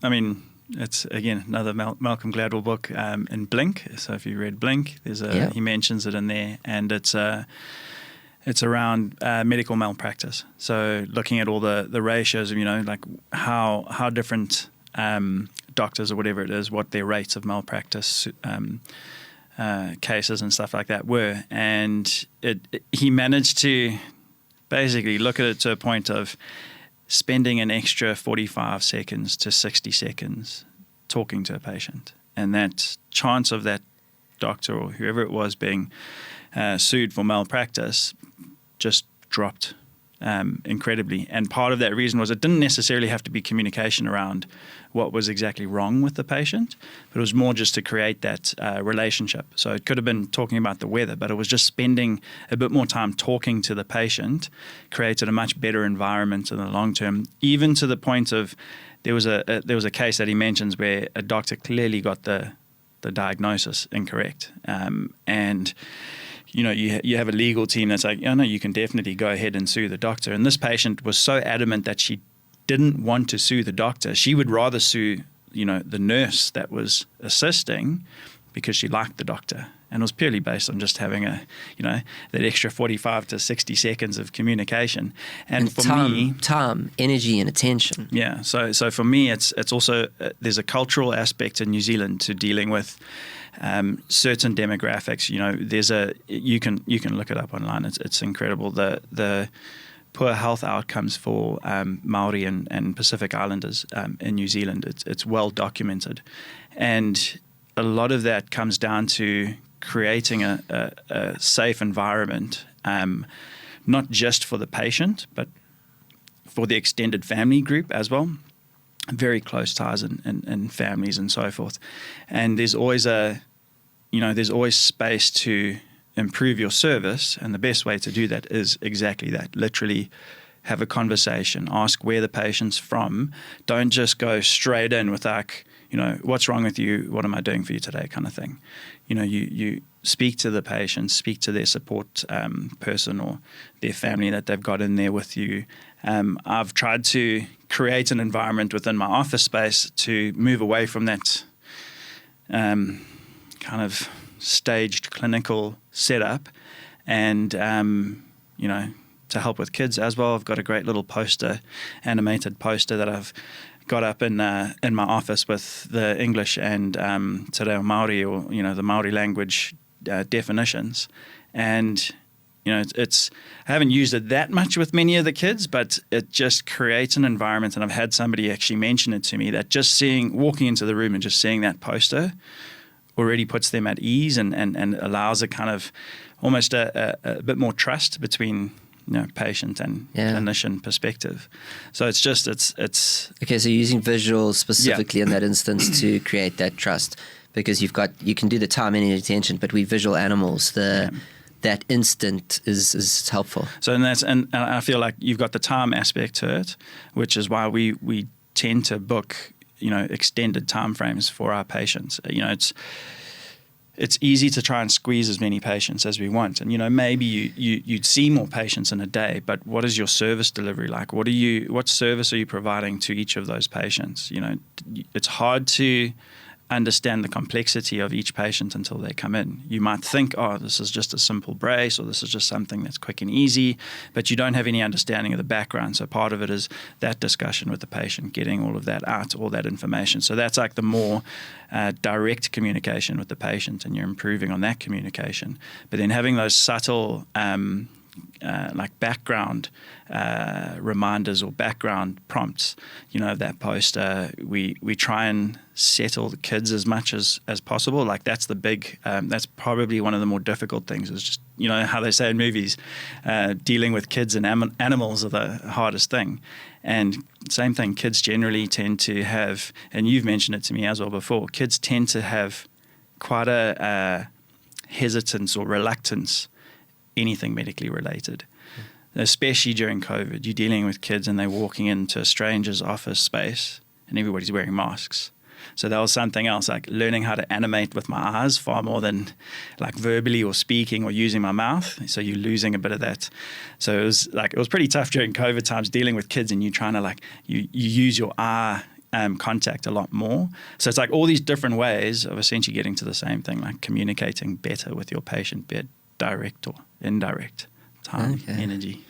I mean, it's again another Malcolm Gladwell book in Blink. So if you read Blink, he mentions it in there, and it's around medical malpractice. So looking at all the ratios of, like how different doctors or whatever it is, what their rates of malpractice cases and stuff like that were, and he managed to basically look at it to a point of spending an extra 45 seconds to 60 seconds talking to a patient, and that chance of that doctor or whoever it was being sued for malpractice just dropped incredibly. And part of that reason was it didn't necessarily have to be communication around what was exactly wrong with the patient, but it was more just to create that relationship. So it could have been talking about the weather, but it was just spending a bit more time talking to the patient, created a much better environment in the long term, even to the point of there was a case that he mentions where a doctor clearly got the diagnosis incorrect. And you have a legal team that's like, oh, no, you can definitely go ahead and sue the doctor. And this patient was so adamant that she didn't want to sue the doctor. She would rather sue, the nurse that was assisting because she liked the doctor. And it was purely based on just having that extra 45 to 60 seconds of communication. And for me, time, energy, and attention. Yeah. So for me, it's also there's a cultural aspect in New Zealand to dealing with certain demographics. You can look it up online. It's incredible. The poor health outcomes for Maori and Pacific Islanders in New Zealand. It's well documented, and a lot of that comes down to creating a safe environment, not just for the patient, but for the extended family group as well. Very close ties and families and so forth. And there's always there's always space to improve your service, and the best way to do that is exactly that. Literally have a conversation, ask where the patient's from. Don't just go straight in with like, what's wrong with you? What am I doing for you today? Kind of thing. You speak to the patient, speak to their support person or their family that they've got in there with you. I've tried to create an environment within my office space to move away from that kind of staged clinical setup, and to help with kids as well. I've got a great little animated poster that I've got up in my office with the English and Te Reo Māori, or the Māori language definitions. And I haven't used it that much with many of the kids, but it just creates an environment. And I've had somebody actually mention it to me that just walking into the room and just seeing that poster already puts them at ease and allows a kind of almost a bit more trust between patient and clinician perspective. So it's okay. So you're using visuals specifically in that instance to create that trust, because you can do the time and attention, but we visual animals. That instant is helpful. So and I feel like you've got the time aspect to it, which is why we tend to book extended time frames for our patients. It's easy to try and squeeze as many patients as we want. And, maybe you'd see more patients in a day, but what is your service delivery like? What service are you providing to each of those patients? It's hard to understand the complexity of each patient until they come in. You might think, oh, this is just a simple brace, or this is just something that's quick and easy, but you don't have any understanding of the background. So part of it is that discussion with the patient, getting all of that out, all that information. So that's like the more direct communication with the patient, and you're improving on that communication. But then having those subtle like background reminders or background prompts, that poster, we try and settle the kids as much as possible. Like that's the big, that's probably one of the more difficult things, is just, how they say in movies, dealing with kids and animals are the hardest thing. And same thing, kids generally tend to have, and you've mentioned it to me as well before, kids tend to have quite a hesitance or reluctance anything medically related, especially during COVID. You're dealing with kids and they're walking into a stranger's office space and everybody's wearing masks. So that was something else, like learning how to animate with my eyes far more than like verbally or speaking or using my mouth. So you're losing a bit of that. So it was pretty tough during COVID times dealing with kids, and you're trying to you use your eye contact a lot more. So it's like all these different ways of essentially getting to the same thing, like communicating better with your patient, be it direct or indirect, time, energy.